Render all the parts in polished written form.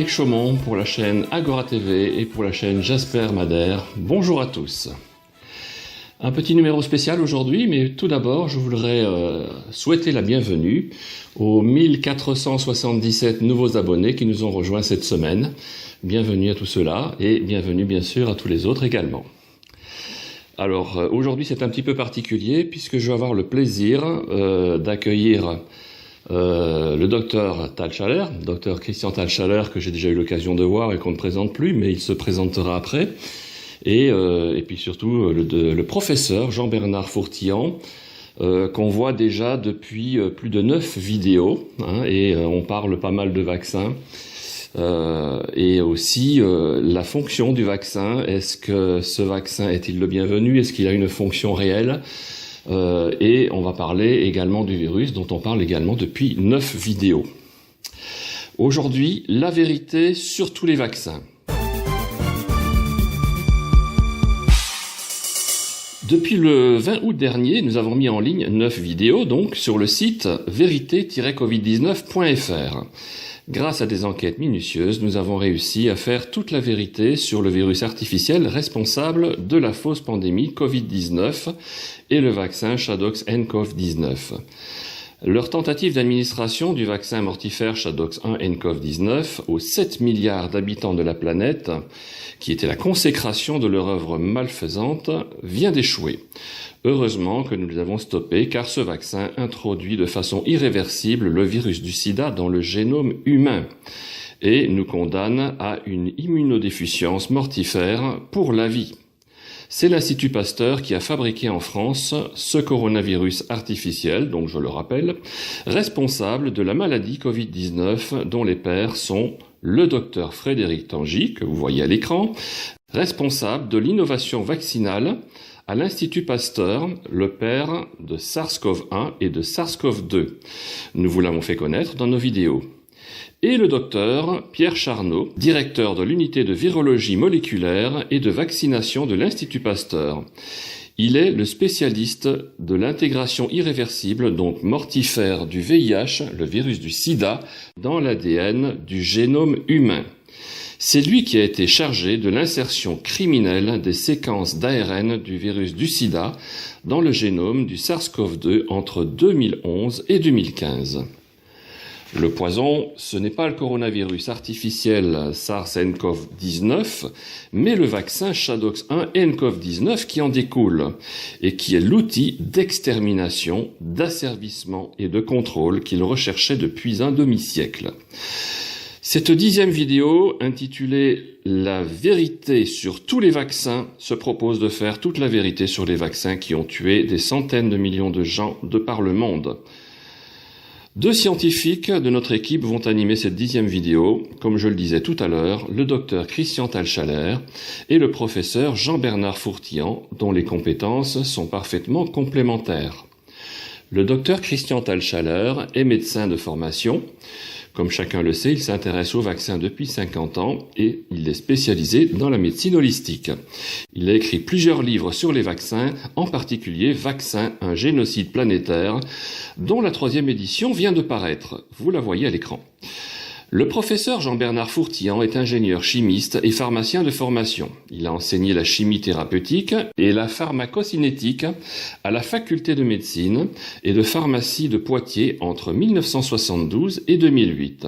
Frédéric Chaumont pour la chaîne Agora TV et pour la chaîne Jasper Madère. Bonjour à tous. Un petit numéro spécial aujourd'hui, mais tout d'abord, je voudrais souhaiter la bienvenue aux 1477 nouveaux abonnés qui nous ont rejoints cette semaine. Bienvenue à tous ceux-là et bienvenue bien sûr à tous les autres également. Alors aujourd'hui c'est un petit peu particulier puisque je vais avoir le plaisir d'accueillir le docteur Talschaler, docteur Christian Talschaler, que j'ai déjà eu l'occasion de voir et qu'on ne présente plus, mais il se présentera après. Et puis surtout le professeur Jean-Bernard Fourtillan, qu'on voit déjà depuis plus de 9 vidéos, et on parle pas mal de vaccins, et aussi la fonction du vaccin. Est-ce que ce vaccin est-il le bienvenu? Est-ce qu'il a une fonction réelle? Et on va parler également du virus, dont on parle également depuis 9 vidéos. Aujourd'hui, la vérité sur tous les vaccins. Depuis le 20 août dernier, nous avons mis en ligne 9 vidéos donc sur le site vérité-covid19.fr. Grâce à des enquêtes minutieuses, nous avons réussi à faire toute la vérité sur le virus artificiel responsable de la fausse pandémie Covid-19 et le vaccin Shadox-nCoV-19. Leur tentative d'administration du vaccin mortifère Shadox-1-nCoV-19 aux 7 milliards d'habitants de la planète, qui était la consécration de leur œuvre malfaisante, vient d'échouer. Heureusement que nous les avons stoppés, car ce vaccin introduit de façon irréversible le virus du sida dans le génome humain et nous condamne à une immunodéficience mortifère pour la vie. C'est l'Institut Pasteur qui a fabriqué en France ce coronavirus artificiel, donc je le rappelle, responsable de la maladie Covid-19 dont les pères sont le docteur Frédéric Tangy, que vous voyez à l'écran, responsable de l'innovation vaccinale à l'Institut Pasteur, le père de SARS-CoV-1 et de SARS-CoV-2. Nous vous l'avons fait connaître dans nos vidéos. Et le docteur Pierre Charnot, directeur de l'unité de virologie moléculaire et de vaccination de l'Institut Pasteur. Il est le spécialiste de l'intégration irréversible, donc mortifère, du VIH, le virus du sida, dans l'ADN du génome humain. C'est lui qui a été chargé de l'insertion criminelle des séquences d'ARN du virus du sida dans le génome du SARS-CoV-2 entre 2011 et 2015. Le poison, ce n'est pas le coronavirus artificiel SARS-nCoV-19, mais le vaccin Shadox-1-nCoV-19 qui en découle et qui est l'outil d'extermination, d'asservissement et de contrôle qu'il recherchait depuis un demi-siècle. Cette 10e vidéo, intitulée « La vérité sur tous les vaccins », se propose de faire toute la vérité sur les vaccins qui ont tué des centaines de millions de gens de par le monde. 2 scientifiques de notre équipe vont animer cette 10e vidéo, comme je le disais tout à l'heure, le docteur Christian Talschaler et le professeur Jean-Bernard Fourtillan, dont les compétences sont parfaitement complémentaires. Le docteur Christian Talschaler est médecin de formation. Comme chacun le sait, il s'intéresse aux vaccins depuis 50 ans et il est spécialisé dans la médecine holistique. Il a écrit plusieurs livres sur les vaccins, en particulier Vaccin, un génocide planétaire, dont la 3e édition vient de paraître. Vous la voyez à l'écran. Le professeur Jean-Bernard Fourtillan est ingénieur chimiste et pharmacien de formation. Il a enseigné la chimie thérapeutique et la pharmacocinétique à la faculté de médecine et de pharmacie de Poitiers entre 1972 et 2008.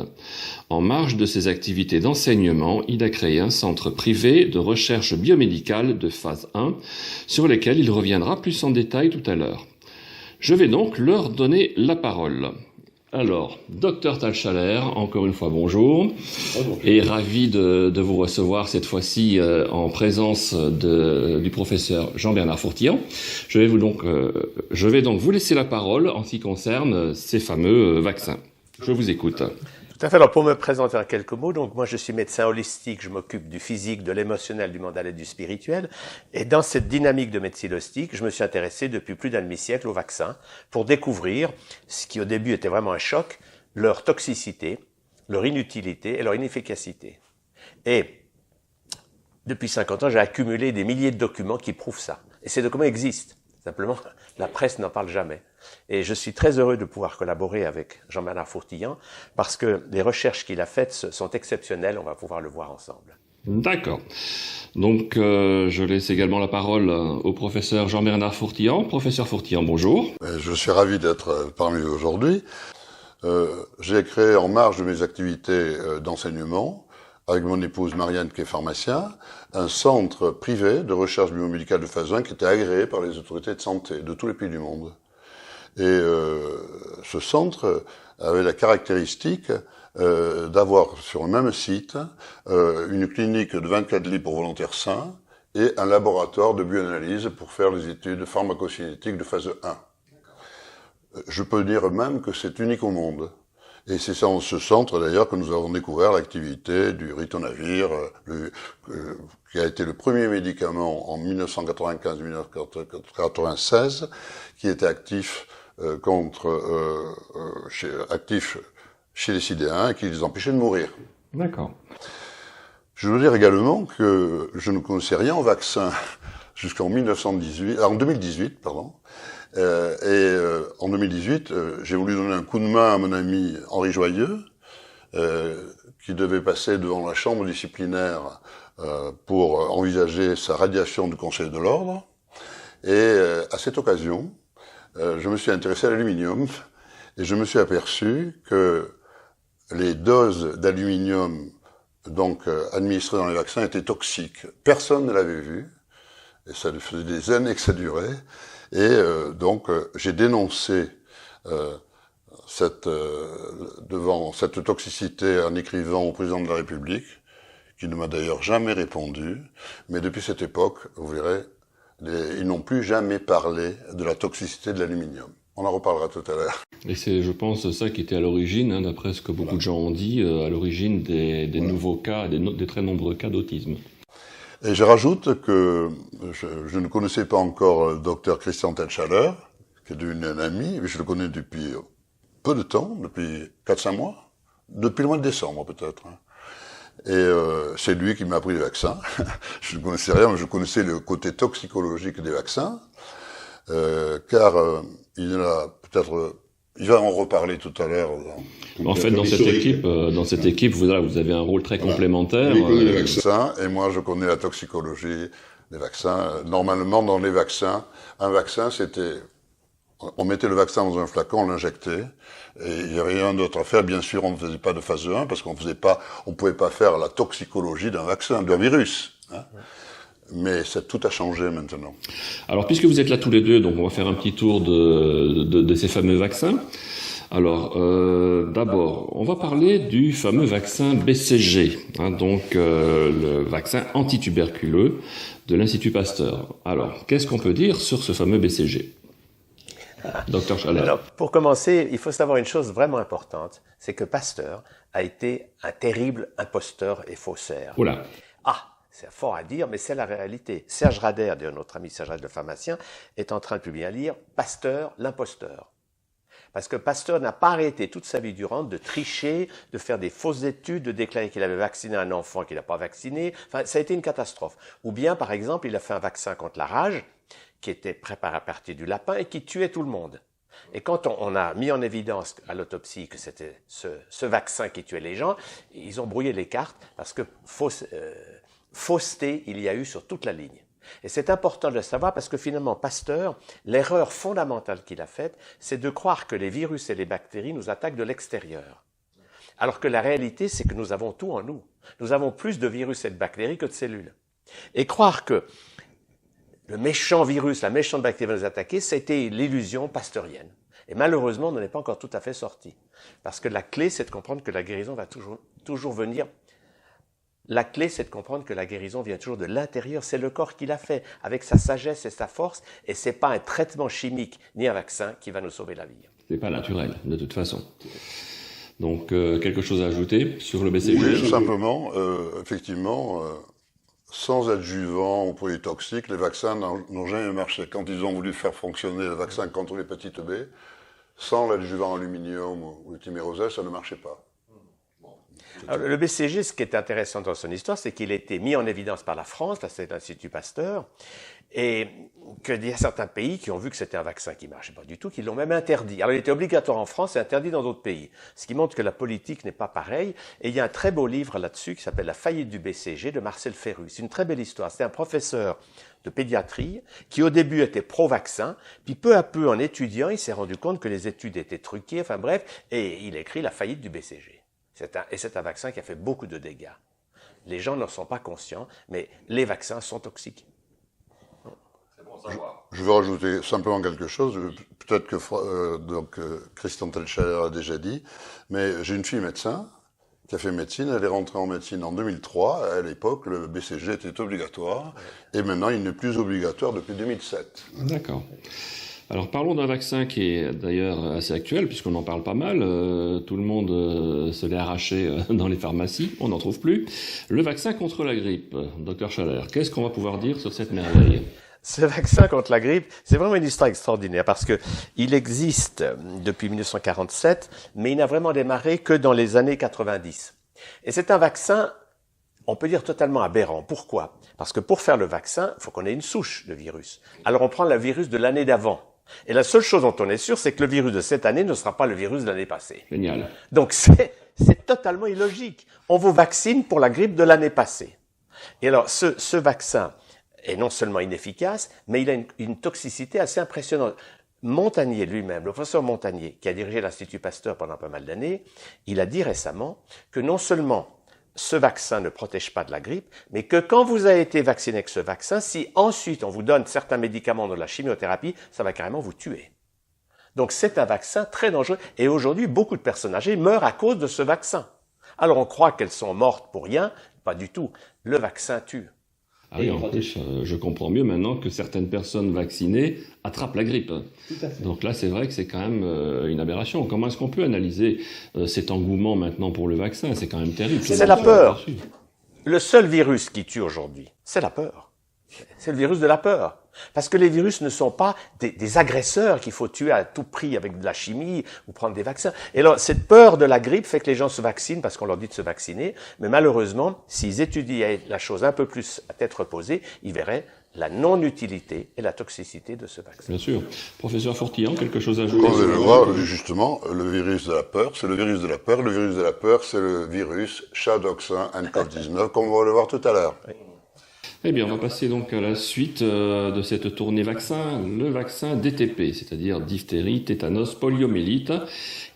En marge de ses activités d'enseignement, il a créé un centre privé de recherche biomédicale de phase 1 sur lesquels il reviendra plus en détail tout à l'heure. Je vais donc leur donner la parole. Alors, docteur Talschaler, encore une fois bonjour, et ravi de vous recevoir cette fois-ci en présence du professeur Jean-Bernard Fourtillan. Je vais donc vous laisser la parole en ce qui concerne ces fameux vaccins. Je vous écoute. Tout à fait. Alors, pour me présenter en quelques mots, donc moi je suis médecin holistique, je m'occupe du physique, de l'émotionnel, du mental et du spirituel. Et dans cette dynamique de médecine holistique, je me suis intéressé depuis plus d'un demi-siècle aux vaccins pour découvrir ce qui au début était vraiment un choc, leur toxicité, leur inutilité et leur inefficacité. Et depuis 50 ans, j'ai accumulé des milliers de documents qui prouvent ça. Et ces documents existent. Simplement, la presse n'en parle jamais. Et je suis très heureux de pouvoir collaborer avec Jean-Bernard Fourtillan parce que les recherches qu'il a faites sont exceptionnelles. On va pouvoir le voir ensemble. D'accord. Donc, je laisse également la parole au professeur Jean-Bernard Fourtillan. Professeur Fourtillan, bonjour. Je suis ravi d'être parmi vous aujourd'hui. J'ai créé en marge de mes activités d'enseignement, avec mon épouse Marianne qui est pharmacien, un centre privé de recherche biomédicale de phase 1 qui était agréé par les autorités de santé de tous les pays du monde. Et ce centre avait la caractéristique d'avoir sur le même site une clinique de 24 lits pour volontaires sains et un laboratoire de bioanalyse pour faire les études pharmacocinétiques de phase 1. Je peux dire même que c'est unique au monde. Et c'est dans ce centre d'ailleurs que nous avons découvert l'activité du ritonavir, qui a été le premier médicament en 1995-1996, qui était actif actif chez les sidéens et qui les empêchait de mourir. D'accord. Je veux dire également que je ne connaissais rien au vaccin jusqu'en 2018, pardon. En 2018, j'ai voulu donner un coup de main à mon ami Henri Joyeux, qui devait passer devant la chambre disciplinaire pour envisager sa radiation du Conseil de l'Ordre. Et à cette occasion, je me suis intéressé à l'aluminium et je me suis aperçu que les doses d'aluminium administrées dans les vaccins étaient toxiques. Personne ne l'avait vu et ça faisait des années que ça durait. Et j'ai dénoncé devant cette toxicité en écrivant au président de la République, qui ne m'a d'ailleurs jamais répondu. Mais depuis cette époque, vous verrez, ils n'ont plus jamais parlé de la toxicité de l'aluminium. On en reparlera tout à l'heure. Et c'est, je pense, ça qui était à l'origine, d'après ce que beaucoup de gens ont dit, à l'origine des nouveaux cas, des très nombreux cas d'autisme. Et je rajoute que je ne connaissais pas encore le docteur Christian Teitscherer, qui est devenu un ami, mais je le connais depuis peu de temps, depuis 4-5 mois, depuis le mois de décembre peut-être. Et c'est lui qui m'a appris les vaccins. Je ne connaissais rien, mais je connaissais le côté toxicologique des vaccins, car il va en reparler tout à l'heure. En fait, dans cette équipe, vous avez un rôle très complémentaire. Lui connaît les vaccins, et moi je connais la toxicologie des vaccins. Normalement, dans les vaccins, un vaccin, on mettait le vaccin dans un flacon, on l'injectait, et il n'y avait rien d'autre à faire. Bien sûr, on ne faisait pas de phase 1, parce qu'on pouvait pas faire la toxicologie d'un vaccin, d'un virus. Mais tout a changé maintenant. Alors, puisque vous êtes là tous les deux, donc on va faire un petit tour de ces fameux vaccins. Alors, d'abord, on va parler du fameux vaccin BCG, le vaccin antituberculeux de l'Institut Pasteur. Alors, qu'est-ce qu'on peut dire sur ce fameux BCG ? Docteur Schaller. Alors, pour commencer, il faut savoir une chose vraiment importante, c'est que Pasteur a été un terrible imposteur et faussaire. Oula. C'est fort à dire, mais c'est la réalité. Serge Rader, notre ami Serge Rader, le pharmacien, est en train de publier un livre, Pasteur, l'imposteur. Parce que Pasteur n'a pas arrêté toute sa vie durante de tricher, de faire des fausses études, de déclarer qu'il avait vacciné un enfant qu'il n'a pas vacciné. Enfin, ça a été une catastrophe. Ou bien, par exemple, il a fait un vaccin contre la rage, qui était préparé à partir du lapin et qui tuait tout le monde. Et quand on a mis en évidence à l'autopsie que c'était ce vaccin qui tuait les gens, ils ont brouillé les cartes parce que fausseté, il y a eu sur toute la ligne. Et c'est important de le savoir parce que finalement, Pasteur, l'erreur fondamentale qu'il a faite, c'est de croire que les virus et les bactéries nous attaquent de l'extérieur. Alors que la réalité, c'est que nous avons tout en nous. Nous avons plus de virus et de bactéries que de cellules. Et croire que le méchant virus, la méchante bactérie va nous attaquer, c'était l'illusion pasteurienne. Et malheureusement, on n'en est pas encore tout à fait sorti. Parce que la clé, c'est de comprendre que la guérison va toujours venir. La clé, c'est de comprendre que la guérison vient toujours de l'intérieur. C'est le corps qui l'a fait, avec sa sagesse et sa force. Et c'est pas un traitement chimique ni un vaccin qui va nous sauver la vie. C'est pas naturel, de toute façon. Donc, quelque chose à ajouter sur le BCG ? Oui, tout simplement, effectivement, sans adjuvant ou produits toxiques, les vaccins n'ont jamais marché. Quand ils ont voulu faire fonctionner le vaccin contre l'hépatite B, sans l'adjuvant aluminium ou le thymérosal, ça ne marchait pas. Alors, le BCG, ce qui est intéressant dans son histoire, c'est qu'il a été mis en évidence par la France, là c'est l'Institut Pasteur, et qu'il y a certains pays qui ont vu que c'était un vaccin qui marchait pas du tout, qui l'ont même interdit. Alors il était obligatoire en France et interdit dans d'autres pays, ce qui montre que la politique n'est pas pareille. Et il y a un très beau livre là-dessus qui s'appelle La faillite du BCG de Marcel Ferrus. C'est une très belle histoire. C'est un professeur de pédiatrie qui au début était pro-vaccin, puis peu à peu en étudiant, il s'est rendu compte que les études étaient truquées, enfin bref, et il écrit La faillite du BCG. C'est un vaccin qui a fait beaucoup de dégâts. Les gens n'en sont pas conscients, mais les vaccins sont toxiques. Je veux rajouter simplement quelque chose, peut-être que Christian Telcher a déjà dit, mais j'ai une fille médecin qui a fait médecine, elle est rentrée en médecine en 2003, à l'époque le BCG était obligatoire, et maintenant il n'est plus obligatoire depuis 2007. D'accord. Alors parlons d'un vaccin qui est d'ailleurs assez actuel, puisqu'on en parle pas mal, tout le monde se l'est arraché dans les pharmacies, on n'en trouve plus. Le vaccin contre la grippe, Dr Schaller, qu'est-ce qu'on va pouvoir dire sur cette merveille ? Ce vaccin contre la grippe, c'est vraiment une histoire extraordinaire parce que il existe depuis 1947, mais il n'a vraiment démarré que dans les années 90. Et c'est un vaccin, on peut dire totalement aberrant. Pourquoi ? Parce que pour faire le vaccin, il faut qu'on ait une souche de virus. Alors on prend le virus de l'année d'avant. Et la seule chose dont on est sûr, c'est que le virus de cette année ne sera pas le virus de l'année passée. Génial. Donc c'est totalement illogique. On vous vaccine pour la grippe de l'année passée. Et alors ce vaccin est non seulement inefficace, mais il a une toxicité assez impressionnante. Montagnier lui-même, le professeur Montagnier, qui a dirigé l'Institut Pasteur pendant pas mal d'années, il a dit récemment que non seulement ce vaccin ne protège pas de la grippe, mais que quand vous avez été vacciné avec ce vaccin, si ensuite on vous donne certains médicaments de la chimiothérapie, ça va carrément vous tuer. Donc c'est un vaccin très dangereux. Et aujourd'hui, beaucoup de personnes âgées meurent à cause de ce vaccin. Alors on croit qu'elles sont mortes pour rien, pas du tout. Le vaccin tue. Ah oui, en plus, je comprends mieux maintenant que certaines personnes vaccinées attrapent la grippe. Tout à fait. Donc là, c'est vrai que c'est quand même une aberration. Comment est-ce qu'on peut analyser cet engouement maintenant pour le vaccin ? C'est quand même terrible. C'est la peur. Le seul virus qui tue aujourd'hui, c'est la peur. C'est le virus de la peur. Parce que les virus ne sont pas des agresseurs qu'il faut tuer à tout prix avec de la chimie ou prendre des vaccins. Et alors, cette peur de la grippe fait que les gens se vaccinent parce qu'on leur dit de se vacciner. Mais malheureusement, s'ils étudiaient la chose un peu plus à tête reposée, ils verraient la non-utilité et la toxicité de ce vaccin. Bien sûr. Professeur Fourtillan, quelque chose à ajouter ? Comme vous allez le voir, justement, le virus de la peur, c'est le virus de la peur. Le virus de la peur, c'est le virus SHA-DOX1-nCoV-19, comme on va le voir tout à l'heure. Oui. Eh bien, on va passer donc à la suite de cette tournée vaccin, le vaccin DTP, c'est-à-dire diphtérie, tétanos, poliomyélite.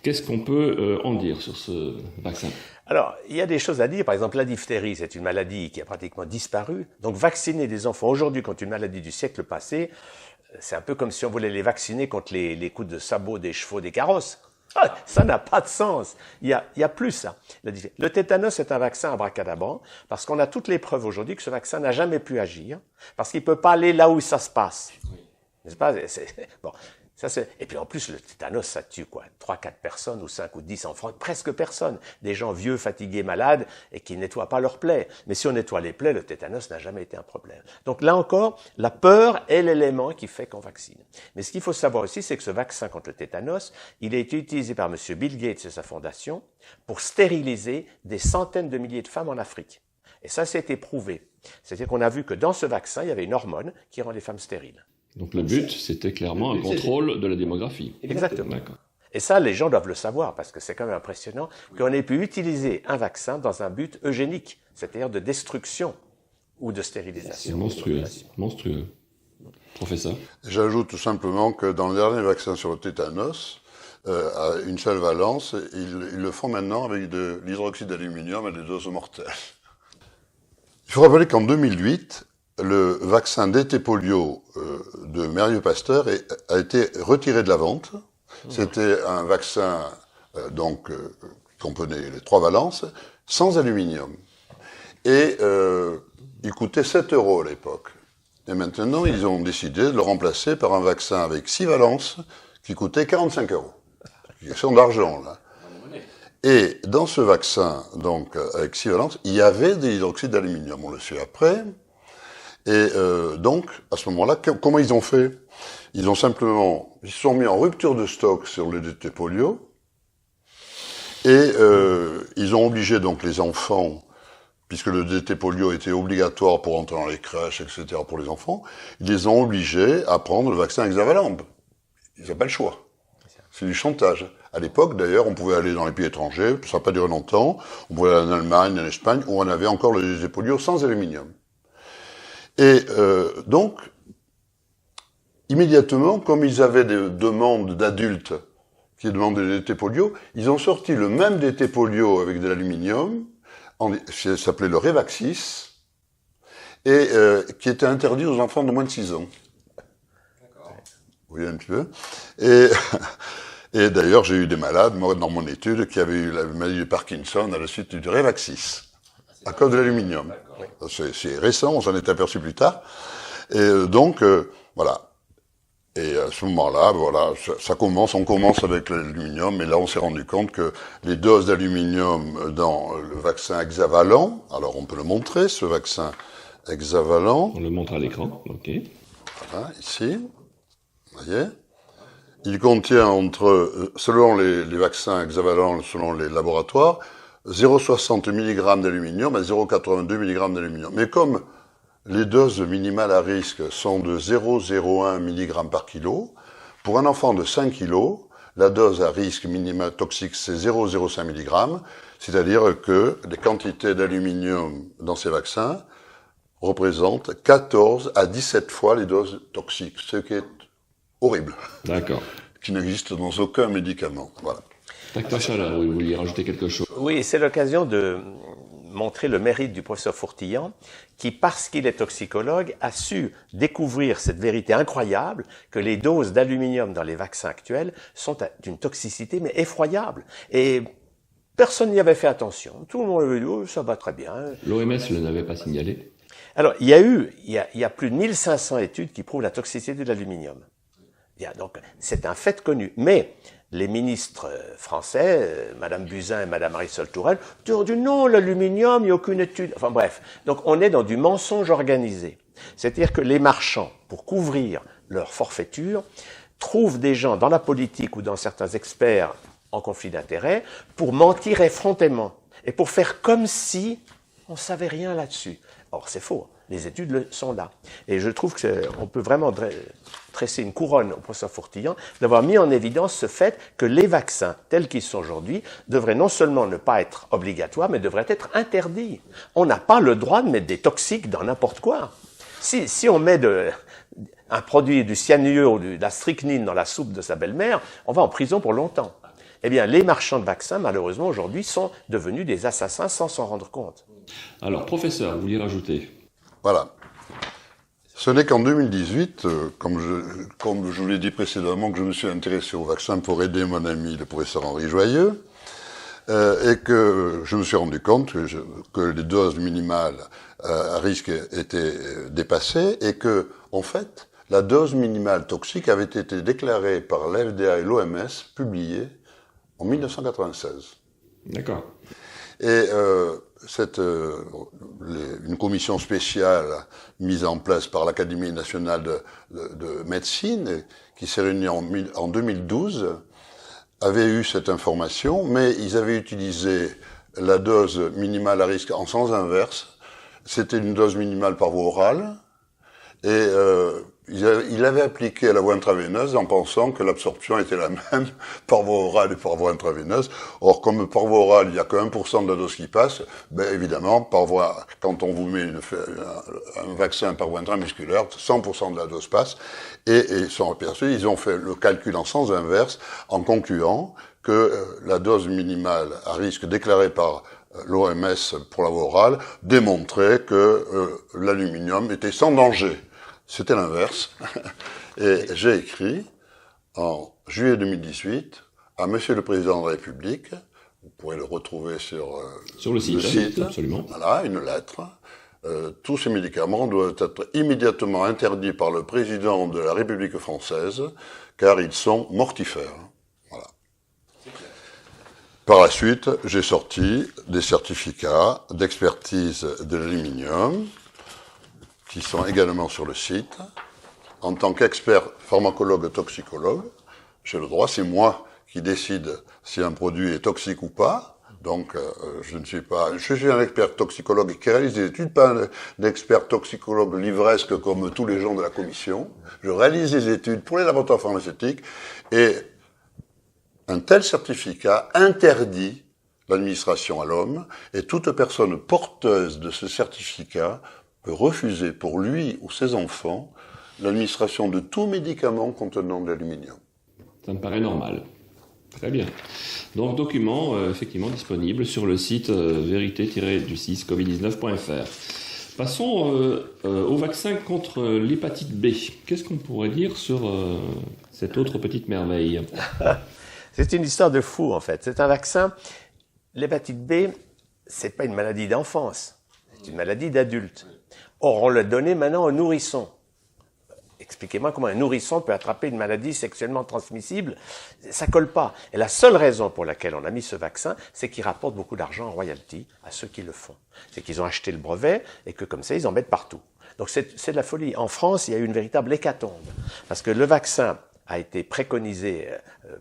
Qu'est-ce qu'on peut en dire sur ce vaccin ? Alors, il y a des choses à dire. Par exemple, la diphtérie, c'est une maladie qui a pratiquement disparu. Donc, vacciner des enfants aujourd'hui contre une maladie du siècle passé, c'est un peu comme si on voulait les vacciner contre les coups de sabot des chevaux des carrosses. Ah, ça n'a pas de sens. Il y a plus ça. Le tétanos est un vaccin abracadabrant parce qu'on a toutes les preuves aujourd'hui que ce vaccin n'a jamais pu agir parce qu'il peut pas aller là où ça se passe. N'est-ce pas? Bon. Et puis en plus, le tétanos, ça tue quoi? 3-4 personnes ou 5 ou 10 en France, presque personne. Des gens vieux, fatigués, malades et qui nettoient pas leurs plaies. Mais si on nettoie les plaies, le tétanos n'a jamais été un problème. Donc là encore, la peur est l'élément qui fait qu'on vaccine. Mais ce qu'il faut savoir aussi, c'est que ce vaccin contre le tétanos, il a été utilisé par M. Bill Gates et sa fondation pour stériliser des centaines de milliers de femmes en Afrique. Et ça a été prouvé. C'est-à-dire qu'on a vu que dans ce vaccin, il y avait une hormone qui rend les femmes stériles. Donc le but, c'était clairement un contrôle de la démographie. Exactement. D'accord. Et ça, les gens doivent le savoir, parce que c'est quand même impressionnant qu'on ait pu utiliser un vaccin dans un but eugénique, c'est-à-dire de destruction ou de stérilisation. C'est monstrueux, monstrueux. Professeur ? J'ajoute tout simplement que dans le dernier vaccin sur le tétanos, à une seule valence, ils le font maintenant avec de l'hydroxyde d'aluminium à des doses mortelles. Il faut rappeler qu'en 2008, le vaccin DT polio de Mérieux Pasteur a été retiré de la vente. C'était un vaccin qui comprenait les 3 valences, sans aluminium. Et il coûtait 7 € à l'époque. Et maintenant, ils ont décidé de le remplacer par un vaccin avec 6 valences qui coûtait 45 €. C'est une question d'argent, là. Et dans ce vaccin, donc avec 6 valences, il y avait des hydroxydes d'aluminium. On le sait après. Et donc, à ce moment-là, comment ils ont fait? Ils se sont mis en rupture de stock sur le DT polio. Et ils ont obligé donc les enfants, puisque le DT polio était obligatoire pour entrer dans les crèches, etc. pour les enfants, ils les ont obligés à prendre le vaccin hexavalent. Ils n'avaient pas le choix. C'est du chantage. À l'époque, d'ailleurs, on pouvait aller dans les pays étrangers, ça n'a pas duré longtemps, on pouvait aller en Allemagne, en Espagne, où on avait encore le DT polio sans aluminium. Et donc, immédiatement, comme ils avaient des demandes d'adultes qui demandaient le DT polio, ils ont sorti le même DT polio avec de l'aluminium, ça s'appelait le Revaxis, et qui était interdit aux enfants de moins de 6 ans. D'accord. Vous voyez un petit peu. Et d'ailleurs, j'ai eu des malades, moi, dans mon étude, qui avaient eu la maladie de Parkinson à la suite du Revaxis, à cause de l'aluminium. C'est récent, on s'en est aperçu plus tard. Et donc, voilà. Et à ce moment-là, voilà, on commence avec l'aluminium, et là on s'est rendu compte que les doses d'aluminium dans le vaccin hexavalent, alors on peut le montrer, ce vaccin hexavalent. On le montre à l'écran, ok. Voilà, ici, vous voyez. Il contient selon les vaccins hexavalents, selon les laboratoires, 0,60 mg d'aluminium à 0,82 mg d'aluminium. Mais comme les doses minimales à risque sont de 0,01 mg par kilo, pour un enfant de 5 kg, la dose à risque minimale toxique, c'est 0,05 mg, c'est-à-dire que les quantités d'aluminium dans ces vaccins représentent 14 à 17 fois les doses toxiques, ce qui est horrible. D'accord. Qui n'existe dans aucun médicament. Voilà. Docteur Chalard, vous vouliez rajouter quelque chose? Oui, c'est l'occasion de montrer le mérite du professeur Fourtillan, qui, parce qu'il est toxicologue, a su découvrir cette vérité incroyable que les doses d'aluminium dans les vaccins actuels sont d'une toxicité mais effroyable. Et personne n'y avait fait attention. Tout le monde avait dit oh, ça va très bien. L'OMS ne l'avait pas signalé. Alors, il y a plus de 1500 études qui prouvent la toxicité de l'aluminium. Donc, c'est un fait connu. Mais les ministres français, Madame Buzyn et Madame Marisol Touraine, ont dit non, l'aluminium, il n'y a aucune étude. Enfin bref, donc on est dans du mensonge organisé. C'est-à-dire que les marchands, pour couvrir leur forfaiture, trouvent des gens dans la politique ou dans certains experts en conflit d'intérêts pour mentir effrontément et pour faire comme si on ne savait rien là-dessus. Or, c'est faux. Les études sont là. Et je trouve qu'on peut vraiment tresser une couronne au professeur Fourtillan d'avoir mis en évidence ce fait que les vaccins, tels qu'ils sont aujourd'hui, devraient non seulement ne pas être obligatoires, mais devraient être interdits. On n'a pas le droit de mettre des toxiques dans n'importe quoi. Si on met un produit, du cyanure ou de la strychnine dans la soupe de sa belle-mère, on va en prison pour longtemps. Eh bien, les marchands de vaccins, malheureusement, aujourd'hui, sont devenus des assassins sans s'en rendre compte. Alors, professeur, vous vouliez rajouter? Voilà. Ce n'est qu'en 2018, comme je vous l'ai dit précédemment, que je me suis intéressé au vaccin pour aider mon ami le professeur Henri Joyeux, et que je me suis rendu compte que les doses minimales à risque étaient dépassées, et que, en fait, la dose minimale toxique avait été déclarée par l'FDA et l'OMS, publiée en 1996. D'accord. Et une commission spéciale mise en place par l'Académie nationale de médecine, qui s'est réunie en 2012, avait eu cette information, mais ils avaient utilisé la dose minimale à risque en sens inverse. C'était une dose minimale par voie orale, et il avait appliqué à la voie intraveineuse en pensant que l'absorption était la même par voie orale et par voie intraveineuse. Or, comme par voie orale, il n'y a que 1% de la dose qui passe, ben évidemment, quand on vous met un vaccin par voie intramusculaire, 100% de la dose passe, et ils sont aperçus, ils ont fait le calcul en sens inverse, en concluant que la dose minimale à risque déclarée par l'OMS pour la voie orale démontrait que l'aluminium était sans danger. C'était l'inverse. Et j'ai écrit, en juillet 2018, à Monsieur le Président de la République, vous pourrez le retrouver sur le site, absolument. Voilà, une lettre. Tous ces médicaments doivent être immédiatement interdits par le Président de la République française, car ils sont mortifères. Voilà. Par la suite, j'ai sorti des certificats d'expertise de l'aluminium, qui sont également sur le site. En tant qu'expert pharmacologue toxicologue, j'ai le droit, c'est moi qui décide si un produit est toxique ou pas. Donc, je suis un expert toxicologue qui réalise des études, pas un expert toxicologue livresque comme tous les gens de la commission. Je réalise des études pour les laboratoires pharmaceutiques et un tel certificat interdit l'administration à l'homme et toute personne porteuse de ce certificat peut refuser pour lui ou ses enfants l'administration de tout médicament contenant de l'aluminium. Ça me paraît normal. Très bien. Donc, document effectivement disponible sur le site vérité-du6covid19.fr. Passons au vaccin contre l'hépatite B. Qu'est-ce qu'on pourrait dire sur cette autre petite merveille? C'est une histoire de fou, en fait. C'est un vaccin. L'hépatite B, c'est pas une maladie d'enfance. C'est une maladie d'adulte. Or, on l'a donné maintenant aux nourrissons. Expliquez-moi comment un nourrisson peut attraper une maladie sexuellement transmissible. Ça colle pas. Et la seule raison pour laquelle on a mis ce vaccin, c'est qu'il rapporte beaucoup d'argent en royalty à ceux qui le font. C'est qu'ils ont acheté le brevet et que comme ça, ils en mettent partout. Donc c'est de la folie. En France, il y a eu une véritable hécatombe. Parce que le vaccin a été préconisé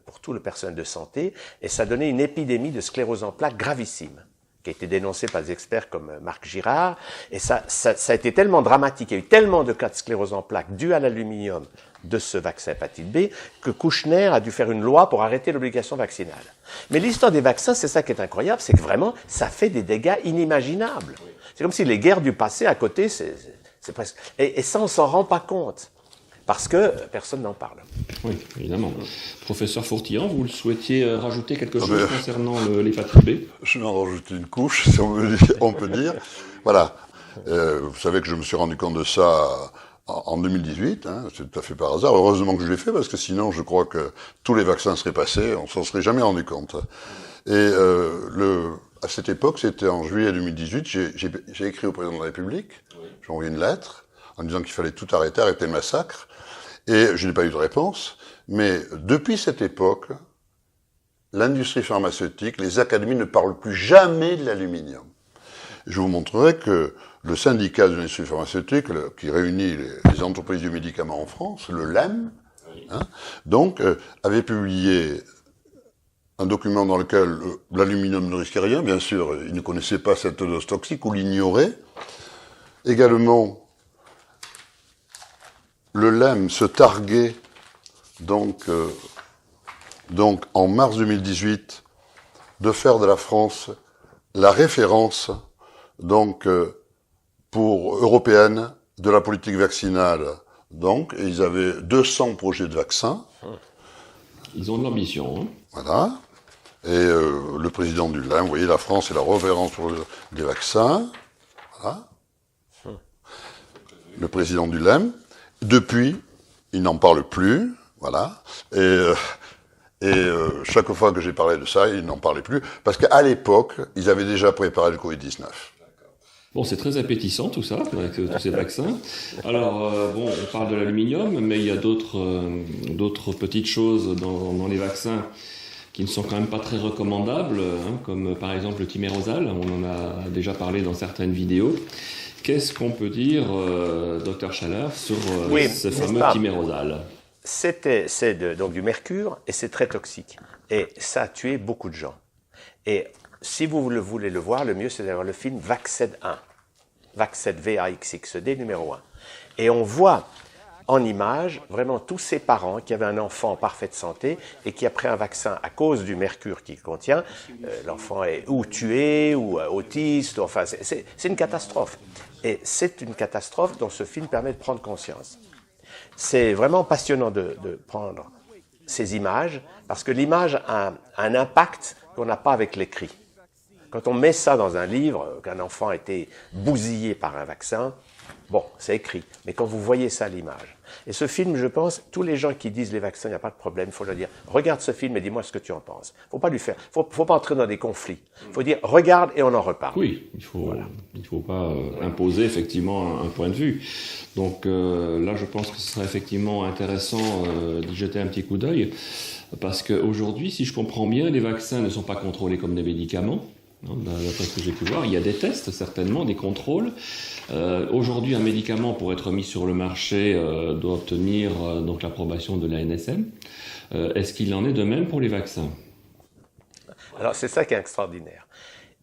pour tout le personnel de santé et ça a donné une épidémie de sclérose en plaques gravissime, qui a été dénoncé par des experts comme Marc Girard, et ça a été tellement dramatique, il y a eu tellement de cas de sclérose en plaques dus à l'aluminium de ce vaccin hépatite B, que Kouchner a dû faire une loi pour arrêter l'obligation vaccinale. Mais l'histoire des vaccins, c'est ça qui est incroyable, c'est que vraiment, ça fait des dégâts inimaginables. C'est comme si les guerres du passé à côté, c'est presque... Et ça, on s'en rend pas compte. Parce que personne n'en parle. Oui, évidemment. Professeur Fourtillan, vous souhaitiez rajouter quelque chose concernant l'hépatite B? Je vais en rajouter une couche, si on peut dire. Voilà. Vous savez que je me suis rendu compte de ça en 2018, hein, c'est tout à fait par hasard. Heureusement que je l'ai fait, parce que sinon, je crois que tous les vaccins seraient passés, on s'en serait jamais rendu compte. Et à cette époque, c'était en juillet 2018, j'ai écrit au président de la République, j'ai envoyé une lettre en disant qu'il fallait tout arrêter le massacre. Et je n'ai pas eu de réponse, mais depuis cette époque, l'industrie pharmaceutique, les académies ne parlent plus jamais de l'aluminium. Je vous montrerai que le syndicat de l'industrie pharmaceutique, qui réunit les entreprises du médicament en France, le LEM, avait publié un document dans lequel l'aluminium ne risquait rien. Bien sûr, ils ne connaissaient pas cette dose toxique ou l'ignoraient. Également, le LEM se targuait donc en mars 2018 de faire de la France la référence pour européenne de la politique vaccinale. Donc, et ils avaient 200 projets de vaccins. Ils ont de l'ambition. Hein. Voilà. Et le président du LEM, vous voyez, la France est la référence pour des vaccins. Voilà. Le président du LEM. Depuis, il n'en parle plus, voilà. Et chaque fois que j'ai parlé de ça, il n'en parlait plus, parce qu'à l'époque, ils avaient déjà préparé le Covid-19. Bon, c'est très appétissant tout ça, avec tous ces vaccins. Alors, on parle de l'aluminium, mais il y a d'autres petites choses dans les vaccins qui ne sont quand même pas très recommandables, hein, comme par exemple le thymérosal, on en a déjà parlé dans certaines vidéos. Qu'est-ce qu'on peut dire, Dr Chalard, sur ce fameux thymérosal? C'est donc du mercure et c'est très toxique. Et ça a tué beaucoup de gens. Et si vous voulez le voir, le mieux c'est d'avoir le film Vaxed 1. Vaxed VAXXD numéro 1. Et on voit en image vraiment tous ces parents qui avaient un enfant en parfaite santé et qui a pris un vaccin à cause du mercure qu'il contient. L'enfant est ou tué ou autiste, enfin c'est une catastrophe. Et c'est une catastrophe dont ce film permet de prendre conscience. C'est vraiment passionnant de prendre ces images, parce que l'image a un impact qu'on n'a pas avec l'écrit. Quand on met ça dans un livre, qu'un enfant a été bousillé par un vaccin, bon, c'est écrit. Mais quand vous voyez ça à l'image. Et ce film, je pense, tous les gens qui disent les vaccins, il n'y a pas de problème, il faut leur dire, regarde ce film et dis-moi ce que tu en penses. Faut pas lui faire, faut pas entrer dans des conflits. Faut dire, regarde et on en reparle. Oui, il faut pas imposer effectivement un point de vue. Donc là, je pense que ce serait effectivement intéressant d'y jeter un petit coup d'œil, parce qu'aujourd'hui, si je comprends bien, les vaccins ne sont pas contrôlés comme des médicaments. Non, d'après ce que j'ai pu voir, il y a des tests, certainement, des contrôles. Aujourd'hui, un médicament, pour être mis sur le marché, doit obtenir donc l'approbation de l'ANSM. Est-ce qu'il en est de même pour les vaccins? Alors, c'est ça qui est extraordinaire.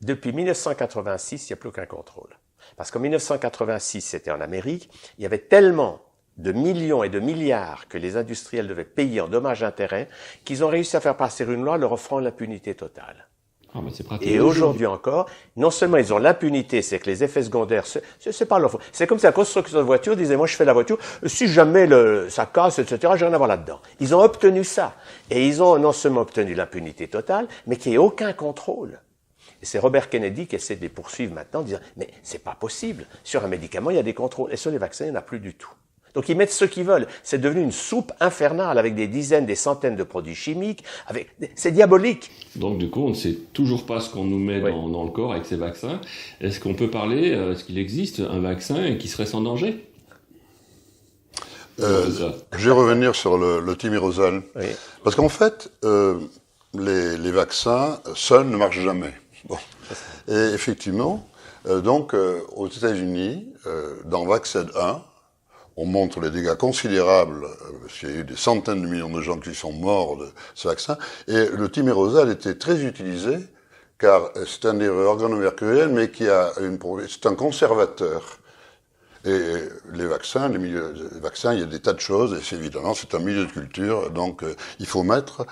Depuis 1986, il n'y a plus aucun contrôle. Parce qu'en 1986, c'était en Amérique, il y avait tellement de millions et de milliards que les industriels devaient payer en dommages-intérêts qu'ils ont réussi à faire passer une loi leur offrant l'impunité totale. Ah, mais c'est pratique. Et aujourd'hui encore, non seulement ils ont l'impunité, c'est que les effets secondaires, c'est pas leur faute. C'est comme si la construction de voiture disait, moi je fais la voiture, si jamais ça casse, etc., j'ai rien à voir là-dedans. Ils ont obtenu ça. Et ils ont non seulement obtenu l'impunité totale, mais qu'il n'y ait aucun contrôle. Et c'est Robert Kennedy qui essaie de les poursuivre maintenant, en disant, mais c'est pas possible. Sur un médicament, il y a des contrôles. Et sur les vaccins, il n'y en a plus du tout. Donc ils mettent ce qu'ils veulent. C'est devenu une soupe infernale avec des dizaines, des centaines de produits chimiques. C'est diabolique. Donc du coup, on ne sait toujours pas ce qu'on nous met dans le corps avec ces vaccins. Est-ce qu'on peut parler, est-ce qu'il existe un vaccin qui serait sans danger? Je vais revenir sur le thimerosal. Oui. Parce qu'en fait, les vaccins seuls ne marchent jamais. Bon. Et effectivement, aux États-Unis, dans Vaccine 1, on montre les dégâts considérables, parce qu'il y a eu des centaines de millions de gens qui sont morts de ce vaccin, et le thimerosal était très utilisé, car c'est un des organomercuriels, mais c'est un conservateur. Et les vaccins, il y a des tas de choses, et c'est un milieu de culture, donc il faut mettre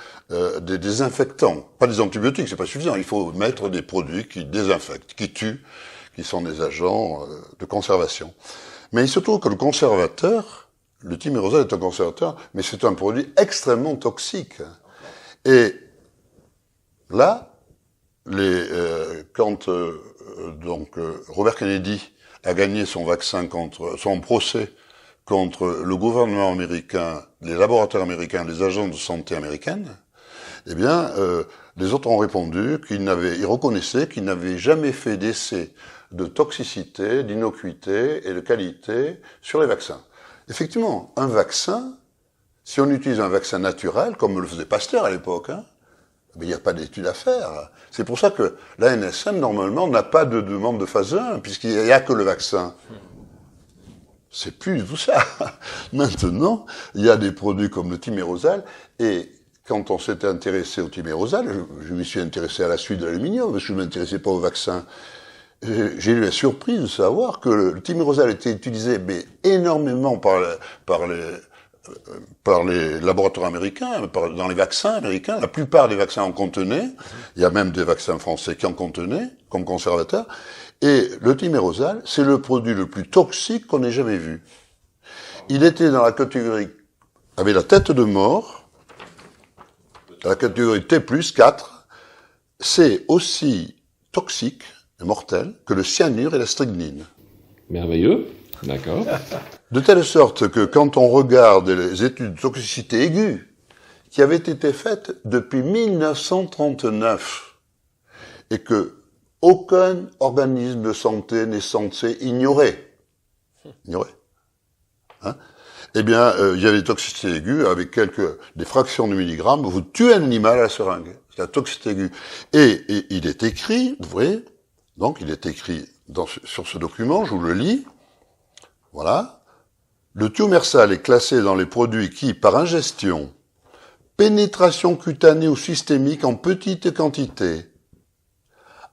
des désinfectants, pas des antibiotiques, c'est pas suffisant, il faut mettre des produits qui désinfectent, qui tuent, qui sont des agents de conservation. Mais il se trouve que le thimerosal est un conservateur, mais c'est un produit extrêmement toxique. Et là, quand Robert Kennedy a gagné son procès contre le gouvernement américain, les laboratoires américains, les agents de santé américaines, eh bien, les autres ont répondu ils reconnaissaient qu'ils n'avaient jamais fait d'essai de toxicité, d'innocuité et de qualité sur les vaccins. Effectivement, un vaccin, si on utilise un vaccin naturel, comme le faisait Pasteur à l'époque, il n'y a pas d'étude à faire. C'est pour ça que l'ANSM, normalement, n'a pas de demande de phase 1, puisqu'il n'y a que le vaccin. C'est plus tout ça. Maintenant, il y a des produits comme le thimerosal, et quand on s'était intéressé au thimerosal, je m'y suis intéressé à la suite de l'aluminium, parce que je ne m'intéressais pas au vaccin. J'ai eu la surprise de savoir que le thimerosal était utilisé énormément par les laboratoires américains, dans les vaccins américains. La plupart des vaccins en contenaient. Il y a même des vaccins français qui en contenaient, comme conservateur. Et le thimerosal, c'est le produit le plus toxique qu'on ait jamais vu. Il était dans la catégorie, avait la tête de mort, la catégorie T+4. C'est aussi toxique et mortel que le cyanure et la strychnine. Merveilleux, d'accord. De telle sorte que quand on regarde les études de toxicité aiguë qui avaient été faites depuis 1939 et que aucun organisme de santé n'est censé ignorer, eh bien, il y a des toxicités aiguës avec des fractions de milligrammes, vous tuez un animal à la seringue. C'est la toxicité aiguë. Et il est écrit, vous voyez, donc il est écrit sur ce document, je vous le lis, voilà. Le thimerosal est classé dans les produits qui, par ingestion, pénétration cutanée ou systémique en petite quantité,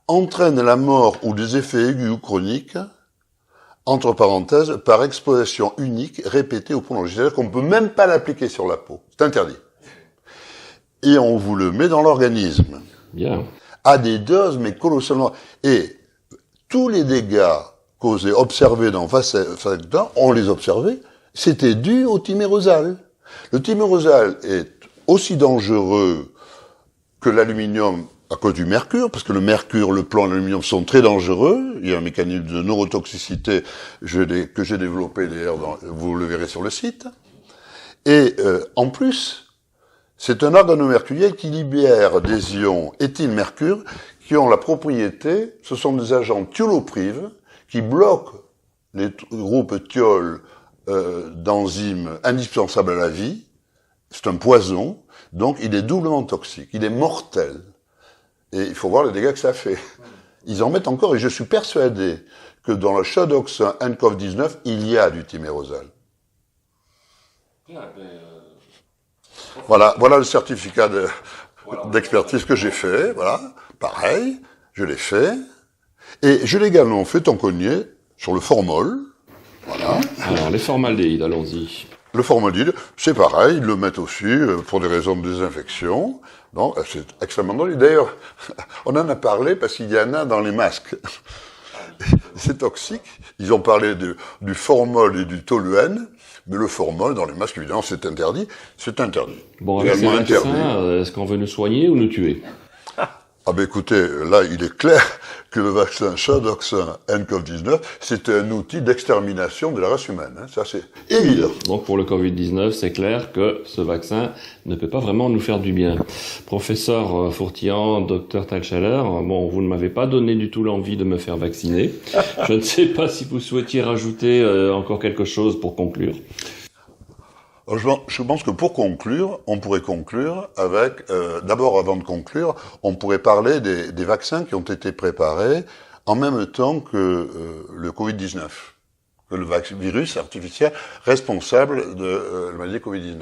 entraînent la mort ou des effets aigus ou chroniques, entre parenthèses, par exposition unique répétée ou prolongée. C'est-à-dire qu'on ne peut même pas l'appliquer sur la peau. C'est interdit. Et on vous le met dans l'organisme. Bien. À des doses, mais colossalement. Et tous les dégâts observés dans Vaccin, on les observait, c'était dû au thimerosal. Le thimerosal est aussi dangereux que l'aluminium à cause du mercure, parce que le mercure, le plomb et l'aluminium sont très dangereux. Il y a un mécanisme de neurotoxicité que j'ai développé, d'ailleurs, vous le verrez sur le site. Et en plus, c'est un organomercuriel qui libère des ions éthylmercure qui ont la propriété, ce sont des agents thioloprives qui bloquent les groupes thiol d'enzymes indispensables à la vie. C'est un poison, donc il est doublement toxique, il est mortel. Et il faut voir les dégâts que ça fait. Ils en mettent encore, et je suis persuadé que dans le Chadox nCoV-19, il y a du thymérosal. Voilà le certificat d'expertise que j'ai fait, voilà. Pareil, je l'ai fait. Et je l'ai également fait en cogné sur le formol. Voilà. Alors, les formaldéhydes, allons-y. Le formaldéhyde, c'est pareil, ils le mettent aussi pour des raisons de désinfection. Donc, c'est extrêmement dangereux. D'ailleurs, on en a parlé parce qu'il y en a dans les masques. C'est toxique. Ils ont parlé du formol et du toluène, mais le formol dans les masques, évidemment, c'est interdit. C'est interdit. Bon, avec ces vaccins, est-ce qu'on veut nous soigner ou nous tuer? Ah ben écoutez, là, il est clair que le vaccin Chadox nCoV-19, c'est un outil d'extermination de la race humaine. Hein. Ça, c'est évident. Donc pour le Covid-19, c'est clair que ce vaccin ne peut pas vraiment nous faire du bien. Professeur Fourtillan, docteur Talchaler, bon, vous ne m'avez pas donné du tout l'envie de me faire vacciner. Je ne sais pas si vous souhaitiez rajouter encore quelque chose pour conclure. Je pense que pour conclure, on pourrait conclure avec, d'abord avant de conclure, on pourrait parler des vaccins qui ont été préparés en même temps que le Covid-19, que le virus artificiel responsable de la maladie Covid-19.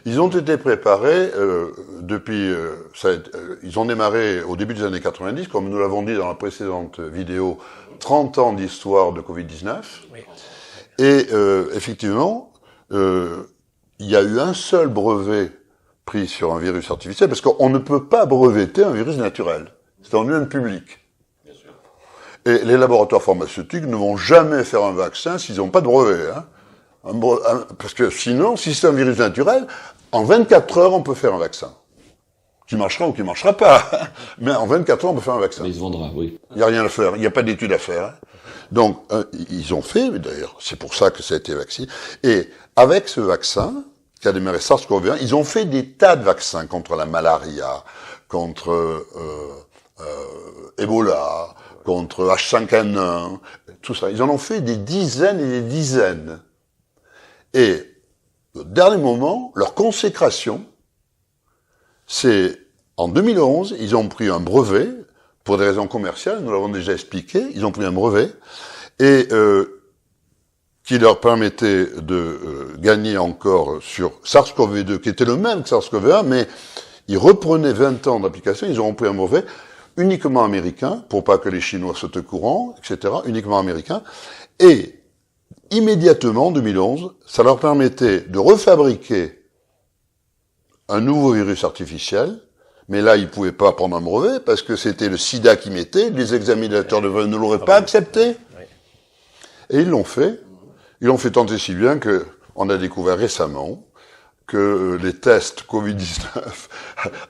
Ils ont été préparés ils ont démarré au début des années 90, comme nous l'avons dit dans la précédente vidéo, 30 ans d'histoire de Covid-19. Oui. Et effectivement, il y a eu un seul brevet pris sur un virus artificiel, parce qu'on ne peut pas breveter un virus naturel. C'est en domaine public. Bien sûr. Et les laboratoires pharmaceutiques ne vont jamais faire un vaccin s'ils n'ont pas de brevet. Hein. Parce que sinon, si c'est un virus naturel, en 24 heures, on peut faire un vaccin. Qui marchera ou qui marchera pas. Mais en 24 heures, on peut faire un vaccin. Mais il se vendra, oui. Il n'y a rien à faire. Il n'y a pas d'étude à faire. Hein. Donc, ils ont fait, d'ailleurs, c'est pour ça que ça a été vacciné. Et avec ce vaccin, qui a démarré SARS-CoV-1, ils ont fait des tas de vaccins contre la malaria, contre Ebola, contre H5N1, tout ça. Ils en ont fait des dizaines et des dizaines. Et, au dernier moment, leur consécration, c'est, en 2011, ils ont pris un brevet, pour des raisons commerciales, nous l'avons déjà expliqué, ils ont pris un brevet, et qui leur permettait de gagner encore sur SARS-CoV-2, qui était le même que SARS-CoV-1, mais ils reprenaient 20 ans d'application, ils ont pris un brevet uniquement américain, pour pas que les Chinois sautent au courant, etc., uniquement américain, et immédiatement, en 2011, ça leur permettait de refabriquer un nouveau virus artificiel, mais là, ils pouvaient pas prendre un brevet, parce que c'était le sida qui mettait, les examinateurs ne l'auraient pas accepté. Et ils l'ont fait. Ils l'ont fait tant et si bien que on a découvert récemment que les tests Covid-19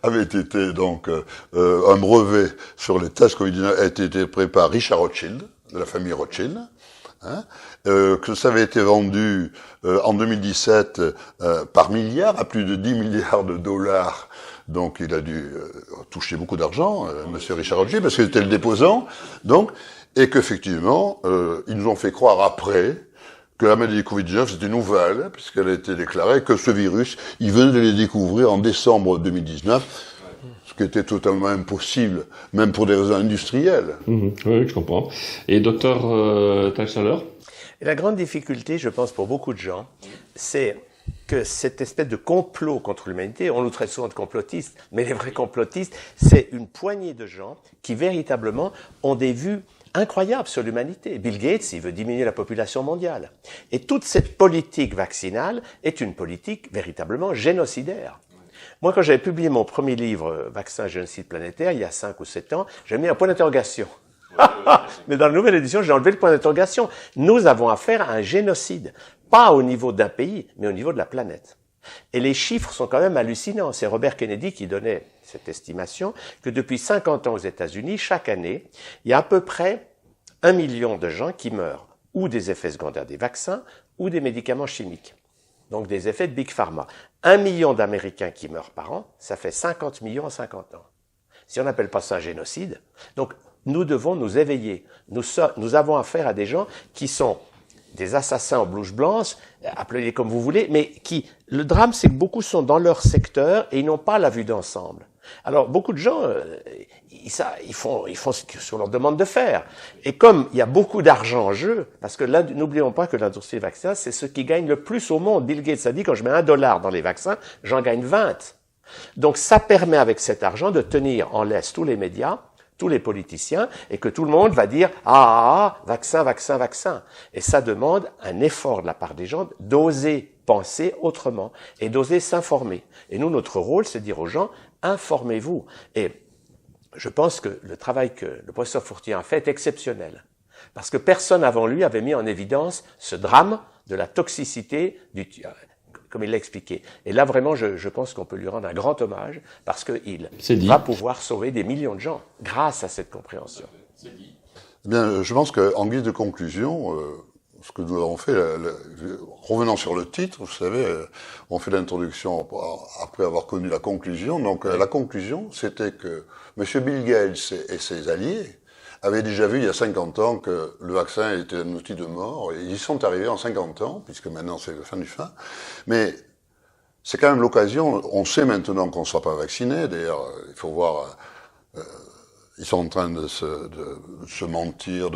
avaient été donc un brevet sur les tests Covid-19 a été pris par Richard Rothschild, de la famille Rothschild, hein, que ça avait été vendu en 2017 par milliards, à plus de 10 milliards de dollars. Donc il a dû toucher beaucoup d'argent, monsieur Richard Rothschild, parce qu'il était le déposant. Donc, et qu'effectivement, ils nous ont fait croire après que la maladie Covid-19 c'était nouvelle, puisqu'elle a été déclarée, que ce virus, ils venaient de les découvrir en décembre 2019, ce qui était totalement impossible, même pour des raisons industrielles. Oui, je comprends. Et docteur Talchaler ? La grande difficulté, je pense, pour beaucoup de gens, c'est que cette espèce de complot contre l'humanité, on nous traite souvent de complotistes, mais les vrais complotistes, c'est une poignée de gens qui véritablement ont des vues incroyable sur l'humanité. Bill Gates, il veut diminuer la population mondiale. Et toute cette politique vaccinale est une politique véritablement génocidaire. Moi, quand j'avais publié mon premier livre, Vaccin, génocide planétaire, il y a 5 ou 7 ans, j'ai mis un point d'interrogation. Mais dans la nouvelle édition, j'ai enlevé le point d'interrogation. Nous avons affaire à un génocide. Pas au niveau d'un pays, mais au niveau de la planète. Et les chiffres sont quand même hallucinants. C'est Robert Kennedy qui donnait cette estimation que depuis 50 ans aux États-Unis, chaque année, il y a à peu près 1 million de gens qui meurent ou des effets secondaires des vaccins ou des médicaments chimiques. Donc des effets de Big Pharma. 1 million d'Américains qui meurent par an, ça fait 50 millions en 50 ans. Si on n'appelle pas ça un génocide, donc nous devons nous éveiller. Nous avons affaire à des gens qui sont des assassins en blouse blanche, appelez-les comme vous voulez, mais le drame, c'est que beaucoup sont dans leur secteur et ils n'ont pas la vue d'ensemble. Alors, beaucoup de gens, ils font ce qu'on leur demande de faire. Et comme il y a beaucoup d'argent en jeu, parce que là, n'oublions pas que l'industrie des vaccins, c'est ce qui gagne le plus au monde. Bill Gates a dit, quand je mets $1 dans les vaccins, j'en gagne 20. Donc, ça permet avec cet argent de tenir en laisse tous les médias, tous les politiciens, et que tout le monde va dire « Ah, vaccin, vaccin, vaccin ». Et ça demande un effort de la part des gens d'oser penser autrement et d'oser s'informer. Et nous, notre rôle, c'est de dire aux gens « Informez-vous ». Et je pense que le travail que le professeur Fourtier a fait est exceptionnel. Parce que personne avant lui avait mis en évidence ce drame de la toxicité comme il l'a expliqué. Et là, vraiment, je pense qu'on peut lui rendre un grand hommage parce qu'il va pouvoir sauver des millions de gens grâce à cette compréhension. Eh bien, je pense qu'en guise de conclusion, ce que nous avons fait, revenant sur le titre, vous savez, on fait l'introduction après avoir connu la conclusion. Donc, la conclusion, c'était que M. Bill Gates et ses alliés avaient déjà vu il y a 50 ans que le vaccin était un outil de mort, et ils sont arrivés en 50 ans, puisque maintenant c'est la fin du fin. Mais c'est quand même l'occasion, on sait maintenant qu'on ne sera pas vacciné, d'ailleurs, il faut voir, ils sont en train de se mentir,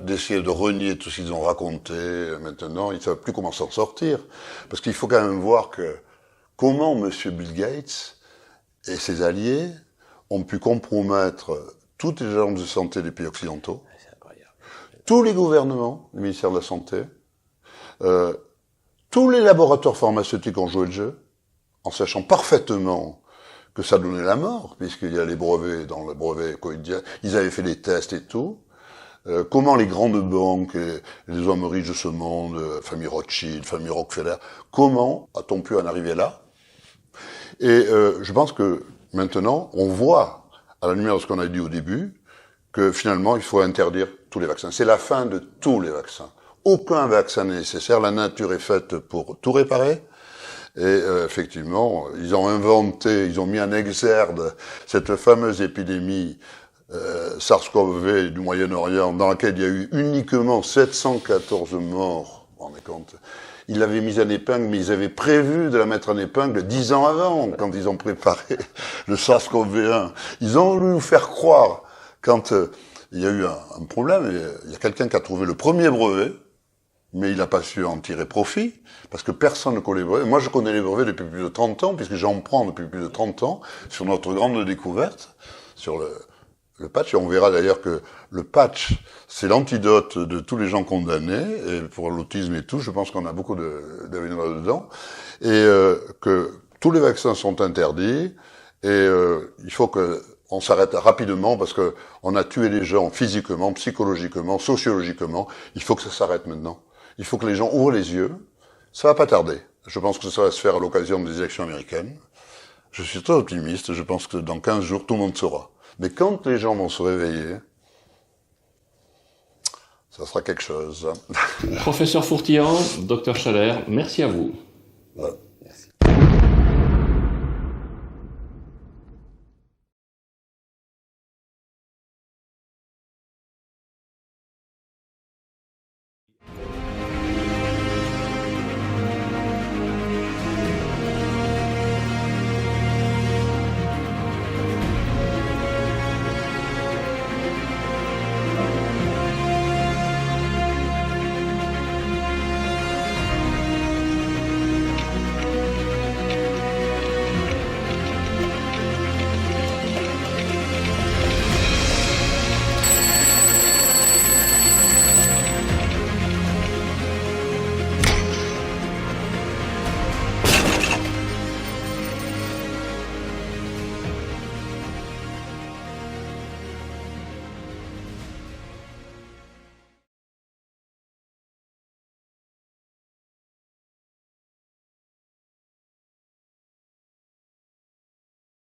d'essayer de renier tout ce qu'ils ont raconté, maintenant, ils ne savent plus comment s'en sortir. Parce qu'il faut quand même voir comment M. Bill Gates et ses alliés ont pu compromettre toutes les agences de santé des pays occidentaux, tous les gouvernements, le ministère de la Santé, tous les laboratoires pharmaceutiques ont joué le jeu, en sachant parfaitement que ça donnait la mort, puisqu'il y a les brevets, dans le brevet coïdien, ils avaient fait des tests et tout. Comment les grandes banques et les hommes riches de ce monde, famille Rothschild, famille Rockefeller, comment a-t-on pu en arriver là? Et je pense que maintenant, on voit, à la lumière de ce qu'on a dit au début, que finalement, il faut interdire tous les vaccins. C'est la fin de tous les vaccins. Aucun vaccin n'est nécessaire. La nature est faite pour tout réparer. Et effectivement, ils ont mis en exergue cette fameuse épidémie SARS-CoV du Moyen-Orient, dans laquelle il y a eu uniquement 714 morts. Vous vous rendez compte ? Ils l'avaient mise en épingle, mais ils avaient prévu de la mettre en épingle 10 ans avant, quand ils ont préparé le SARS-CoV-1. Ils ont voulu nous faire croire, quand il y a eu un problème, il y a quelqu'un qui a trouvé le premier brevet, mais il n'a pas su en tirer profit, parce que personne ne connaît les brevets. Moi, je connais les brevets depuis plus de 30 ans, puisque j'en prends depuis plus de 30 ans, sur notre grande découverte, sur le patch, et on verra d'ailleurs que le patch, c'est l'antidote de tous les gens condamnés, et pour l'autisme et tout, je pense qu'on a beaucoup d'avenir là-dedans, et que tous les vaccins sont interdits, et il faut qu'on s'arrête rapidement, parce que on a tué les gens physiquement, psychologiquement, sociologiquement, il faut que ça s'arrête maintenant. Il faut que les gens ouvrent les yeux, ça va pas tarder. Je pense que ça va se faire à l'occasion des élections américaines. Je suis très optimiste, je pense que dans 15 jours, tout le monde saura. Mais quand les gens vont se réveiller, ça sera quelque chose. Professeur Fourtier, docteur Schaller, merci à vous. Voilà.